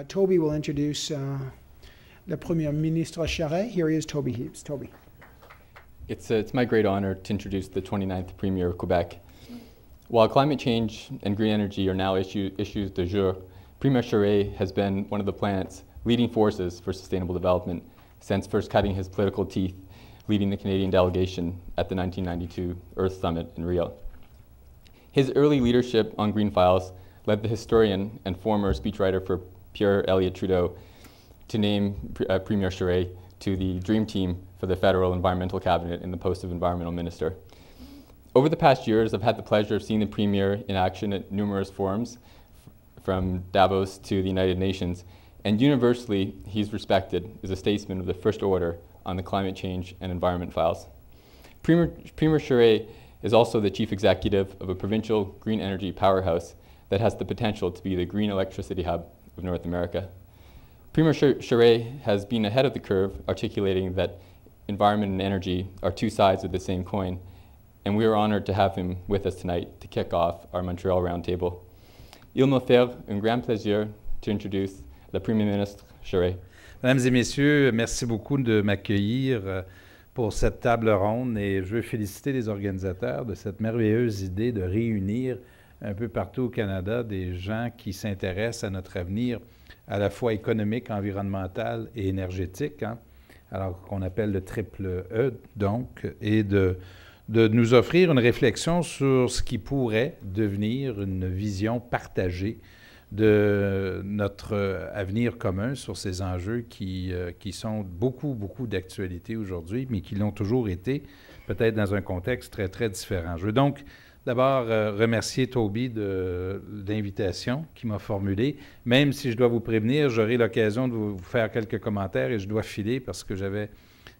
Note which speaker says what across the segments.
Speaker 1: Toby will introduce the Premier Ministre Charest. Here he is, Toby Heaps. Toby.
Speaker 2: It's my great honor to introduce the 29th Premier of Quebec. While climate change and green energy are now issues du jour, Premier Charest has been one of the planet's leading forces for sustainable development since first cutting his political teeth leading the Canadian delegation at the 1992 Earth Summit in Rio. His early leadership on green files led the historian and former speechwriter for Pierre Elliott Trudeau to name Premier Charest to the dream team for the federal environmental cabinet in the post of environmental minister. Over the past years, I've had the pleasure of seeing the Premier in action at numerous forums, from Davos to the United Nations, and universally he's respected as a statesman of the first order on the climate change and environment files. Premier Charest is also the chief executive of a provincial green energy powerhouse that has the potential to be the green electricity hub of North America. Premier Charest has been ahead of the curve, articulating that environment and energy are two sides of the same coin, and we are honored to have him with us tonight to kick off our Montreal Roundtable. Il me fait un grand plaisir to introduce le Premier Ministre Charest.
Speaker 3: Mesdames et messieurs, merci beaucoup de m'accueillir pour cette table ronde et je veux féliciter les organisateurs de cette merveilleuse idée de réunir un peu partout au Canada des gens qui s'intéressent à notre avenir à la fois économique, environnemental et énergétique, hein, alors qu'on appelle le triple E, donc, et de nous offrir une réflexion sur ce qui pourrait devenir une vision partagée de notre avenir commun sur ces enjeux qui sont beaucoup d'actualité aujourd'hui, mais qui l'ont toujours été, peut-être dans un contexte très, très différent. Je veux donc d'abord remercier Toby de l'invitation qu'il m'a formulée. Même si je dois vous prévenir, j'aurai l'occasion de vous faire quelques commentaires et je dois filer parce que j'avais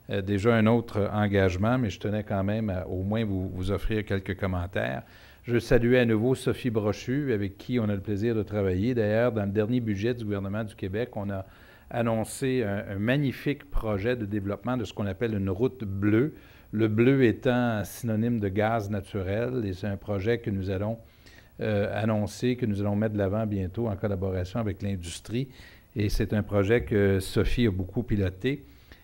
Speaker 3: déjà un autre engagement, mais je tenais quand même à au moins vous offrir quelques commentaires. Je salue à nouveau Sophie Brochu, avec qui on a le plaisir de travailler. D'ailleurs, dans le dernier budget du gouvernement du Québec, on a annoncé un magnifique projet de développement de ce qu'on appelle une route bleue. Le bleu étant synonyme de gaz naturel, et c'est un projet que nous allons annoncer, que nous allons mettre de l'avant bientôt en collaboration avec l'industrie. Et c'est un projet que Sophie a beaucoup piloté.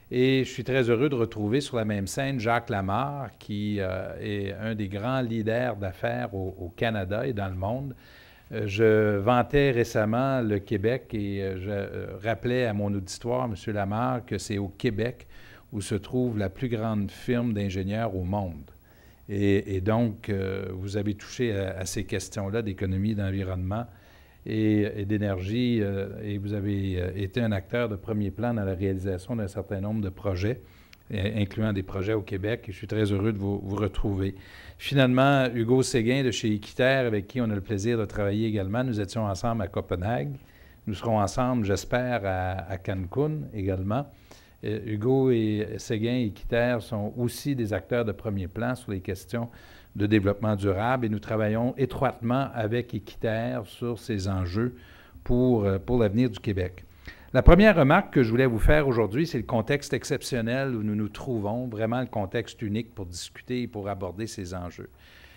Speaker 3: Et je suis très heureux de retrouver sur la même scène Jacques Lamarre, qui est un des grands leaders d'affaires au Canada et dans le monde. Je vantais récemment le Québec et je rappelais à mon auditoire, M. Lamarre, que c'est au Québec où se trouve la plus grande firme d'ingénieurs au monde. Et donc, vous avez touché à ces questions-là d'économie, d'environnement et d'énergie, et vous avez été un acteur de premier plan dans la réalisation d'un certain nombre de projets, incluant des projets au Québec, et je suis très heureux de vous retrouver. Finalement, Hugo Séguin de chez Équiterre, avec qui on a le plaisir de travailler également, nous étions ensemble à Copenhague. Nous serons ensemble, j'espère, à Cancun également. Hugo et Séguin et Équiterre sont aussi des acteurs de premier plan sur les questions de développement durable et nous travaillons étroitement avec Équiterre sur ces enjeux pour l'avenir du Québec. La première remarque que je voulais vous faire aujourd'hui, c'est le contexte exceptionnel où nous nous trouvons, vraiment le contexte unique pour discuter et pour aborder ces enjeux.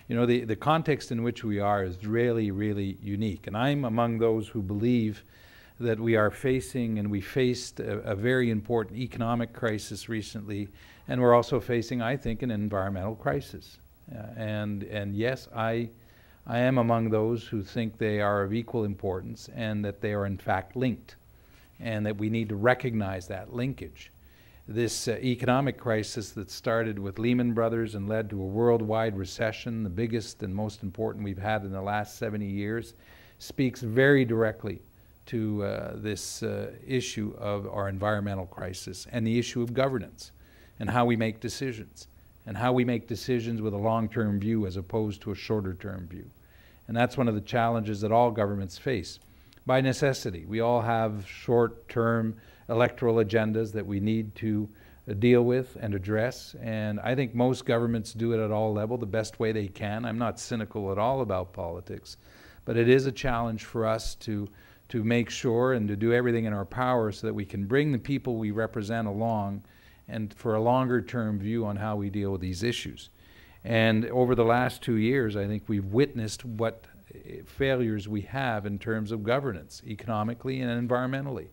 Speaker 3: You know, the context in which we are is really unique, and I'm among those who believe that we are facing, and we faced a very important economic crisis recently, and we're also facing, I think, an environmental crisis. And yes, I am among those who think they are of equal importance and that they are in fact linked, and that we need to recognize that linkage. This economic crisis that started with Lehman Brothers and led to a worldwide recession, the biggest and most important we've had in the last 70 years, speaks very directly to this issue of our environmental crisis and the issue of governance and how we make decisions and how we make decisions with a long-term view as opposed to a shorter-term view. And that's one of the challenges that all governments face. By necessity, we all have short-term electoral agendas that we need to deal with and address, and I think most governments do it at all levels the best way they can. I'm not cynical at all about politics, but it is a challenge for us to make sure and to do everything in our power so that we can bring the people we represent along and for a longer-term view on how we deal with these issues. And over the last 2 years, I think we've witnessed what failures we have in terms of governance, economically and environmentally,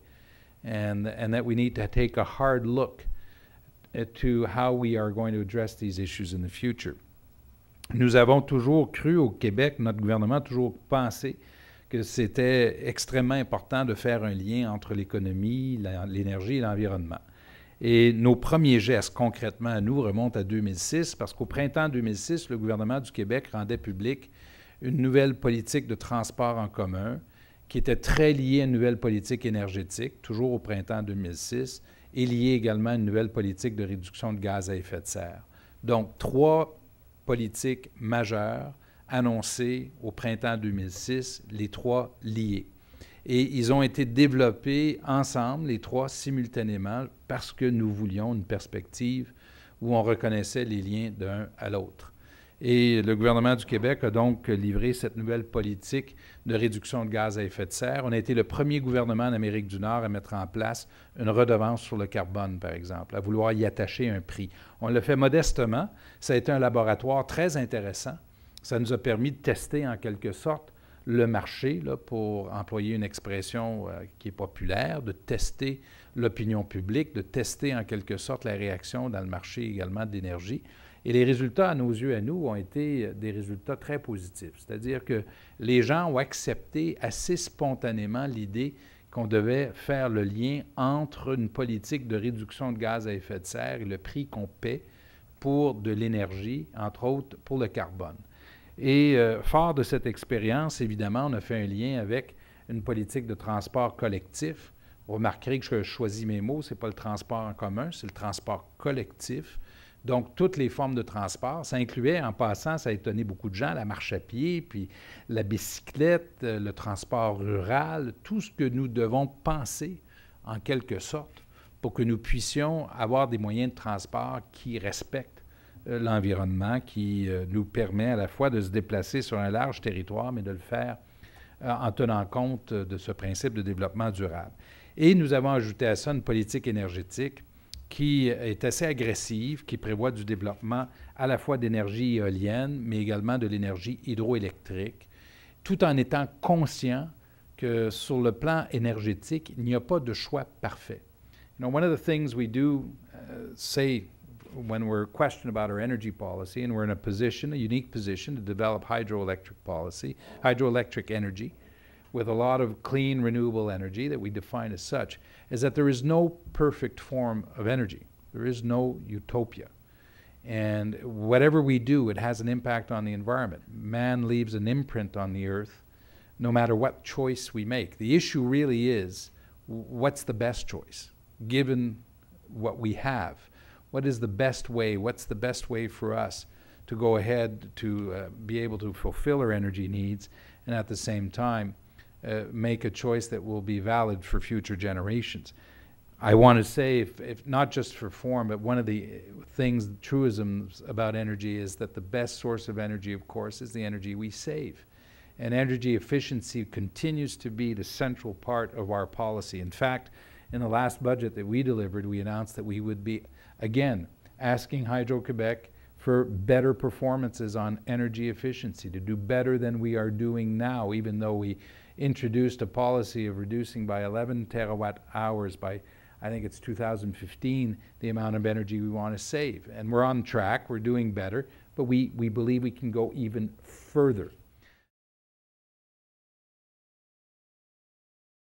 Speaker 3: and that we need to take a hard look to how we are going to address these issues in the future. Nous avons toujours cru au Québec, notre gouvernement a toujours pensé que c'était extrêmement important de faire un lien entre l'économie, l'énergie et l'environnement. Et nos premiers gestes, concrètement, à nous, remontent à 2006, parce qu'au printemps 2006, le gouvernement du Québec rendait public une nouvelle politique de transport en commun qui était très liée à une nouvelle politique énergétique, toujours au printemps 2006, et liée également à une nouvelle politique de réduction de gaz à effet de serre. Donc, 3 politiques majeures annoncées au printemps 2006, les 3 liées. Et ils ont été développés ensemble, les 3 simultanément, parce que nous voulions une perspective où on reconnaissait les liens d'un à l'autre. Et le gouvernement du Québec a donc livré cette nouvelle politique de réduction de gaz à effet de serre. On a été le premier gouvernement en Amérique du Nord à mettre en place une redevance sur le carbone, par exemple, à vouloir y attacher un prix. On l'a fait modestement. Ça a été un laboratoire très intéressant. Ça nous a permis de tester en quelque sorte le marché, là, pour employer une expression qui est populaire, de tester l'opinion publique, de tester en quelque sorte la réaction dans le marché également de l'énergie. Et les résultats, à nos yeux, à nous, ont été des résultats très positifs. C'est-à-dire que les gens ont accepté assez spontanément l'idée qu'on devait faire le lien entre une politique de réduction de gaz à effet de serre et le prix qu'on paie pour de l'énergie, entre autres pour le carbone. Et fort de cette expérience, évidemment, on a fait un lien avec une politique de transport collectif. Vous remarquerez que je choisis mes mots, ce n'est pas le transport en commun, c'est le transport collectif. Donc, toutes les formes de transport, ça incluait, en passant, ça a étonné beaucoup de gens, la marche à pied, puis la bicyclette, le transport rural, tout ce que nous devons penser, en quelque sorte, pour que nous puissions avoir des moyens de transport qui respectent l'environnement, qui nous permet à la fois de se déplacer sur un large territoire, mais de le faire en tenant compte de ce principe de développement durable. Et nous avons ajouté à ça une politique énergétique qui est assez agressive, qui prévoit du développement à la fois d'énergie éolienne, mais également de l'énergie hydroélectrique, tout en étant conscient que sur le plan énergétique, il n'y a pas de choix parfait. You know, one of the things we do say when we're questioned about our energy policy, and we're in a position, a unique position, to develop hydroelectric policy, hydroelectric energy, with a lot of clean, renewable energy that we define as such, is that there is no perfect form of energy. There is no utopia. And whatever we do, it has an impact on the environment. Man leaves an imprint on the earth no matter what choice we make. The issue really is, what's the best choice, given what we have? What is the best way? What's the best way for us to go ahead to be able to fulfill our energy needs and at the same time make a choice that will be valid for future generations? I want to say, if not just for form, but one of the things, truisms about energy is that the best source of energy, of course, is the energy we save. And energy efficiency continues to be the central part of our policy. In fact, in the last budget that we delivered, we announced that we would be, again, asking Hydro-Québec for better performances on energy efficiency, to do better than we are doing now, even though we introduced a policy of reducing by 11 terawatt hours by, I think it's 2015, the amount of energy we want to save. And we're on track, we're doing better, but we believe we can go even further